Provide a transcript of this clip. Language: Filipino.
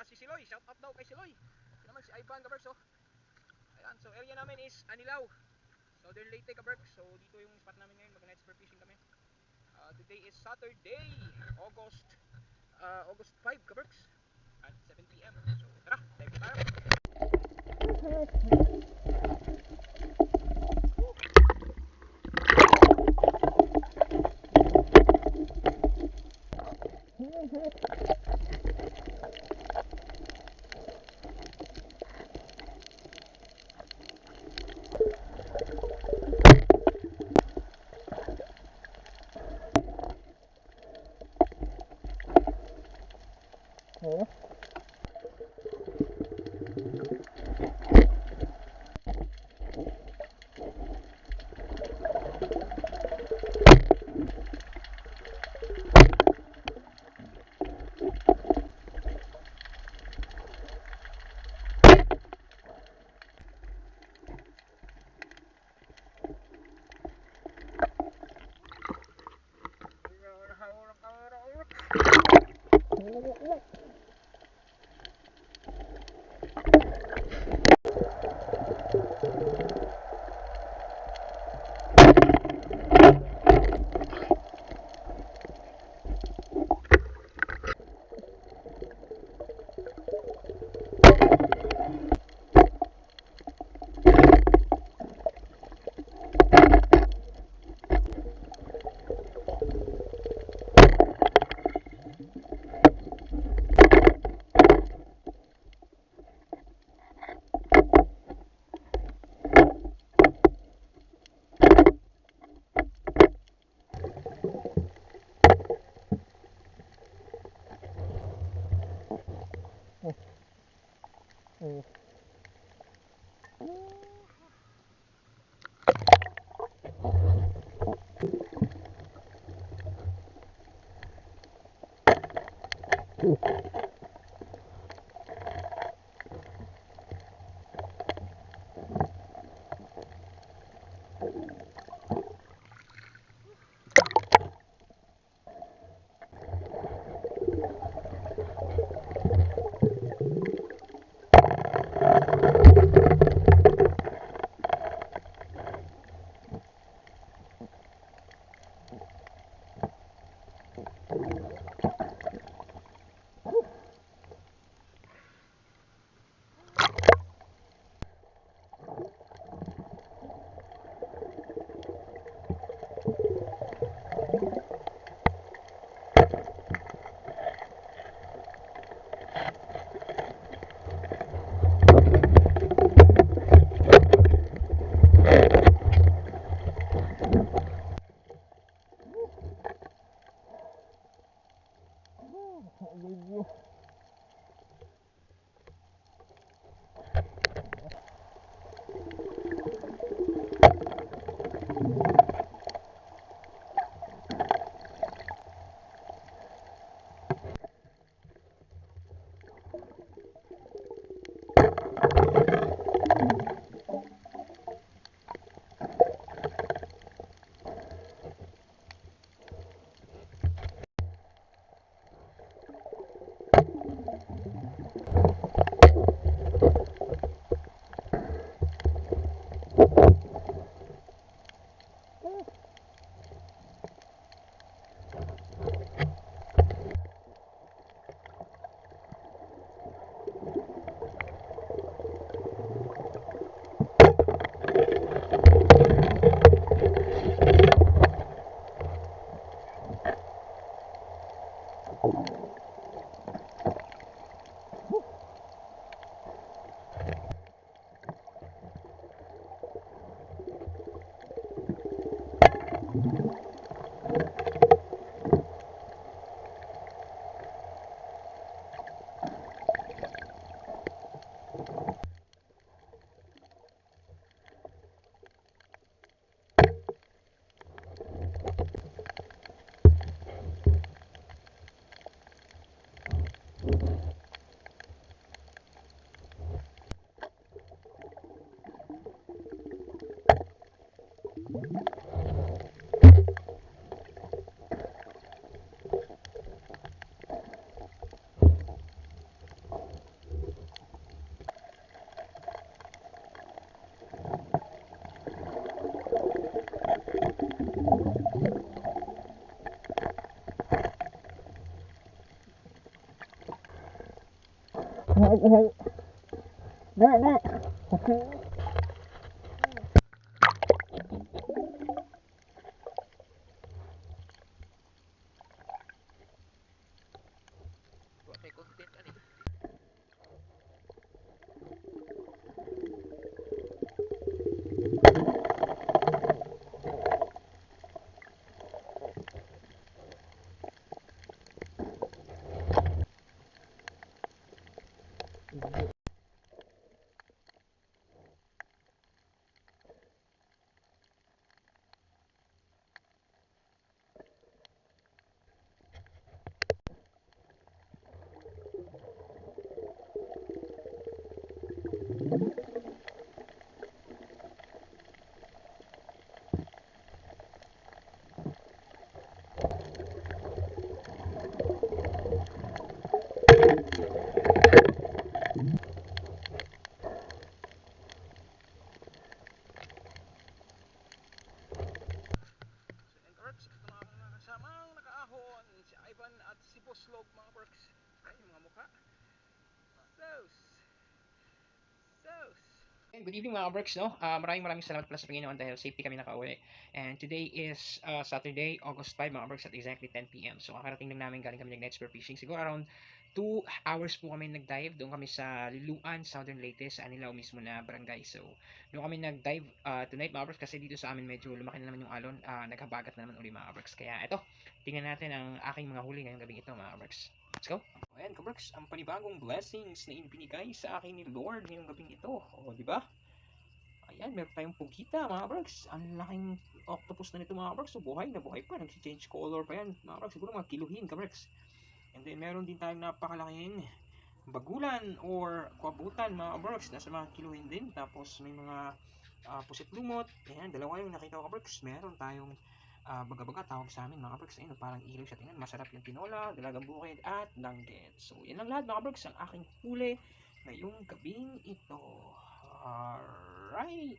Si Siloy, shout out daw kay Siloy. Ito naman si Ivan Kaberks, oh. Ayan, so area namin is Anilao, Southern Leyte Kaberks. So dito yung spot namin ngayon, mag-night spear fishing kami. Today is Saturday, August 5 Kaberks at 7 PM. So tara, dive tayo. Wa kay content ani. So and works, ito na mga kasamang nakaahon, si Ivan at si Boslog mga works. Ay, yung mga mukha. Sos. Sos. And good evening mga works, no? Maraming salamat pala sa Panginoon dahil safety kami nakauwi. And today is Saturday, August 5 mga works at exactly 10 p.m. So kakarating lang namin, galing kami nag-night spear fishing. Siguro around 2 hours po kami nag-dive. Doon kami sa Liluan, Southern Leyte, sa Anilao mismo na barangay. So doon kami nag-dive tonight mga works kasi dito sa amin medyo lumaki na naman yung alon. Naghabagat na naman uli mga works. Kaya eto, tingnan natin ang aking mga huli ngayong gabing ito mga works. Let's go! Ayan, kabraks, ang panibagong blessings na ibinigay sa akin ni Lord ngayong gabing ito. O, di ba? Ayan, meron tayong pugita, mga kabraks. Ang laking octopus na nito, mga kabraks. So, buhay na buhay pa. Nag-change color pa yan, mga kabraks. Siguro mga kiluhin, kabraks. And then, meron din tayong napakalaking bagulan or kwabutan, mga kabraks. Nasa mga kiluhin din. Tapos, may mga pusit lumot. Ayan, dalawa yung nakita ko, kabraks. Meron tayong baga-baga tawag sa amin mga kabraks. Ayun, parang ilaw siya tingnan. Masarap yung tinola, dalagang bukid at langget. So, yan lang lahat mga kabraks. Ang aking huli ngayong gabing ito. Alright.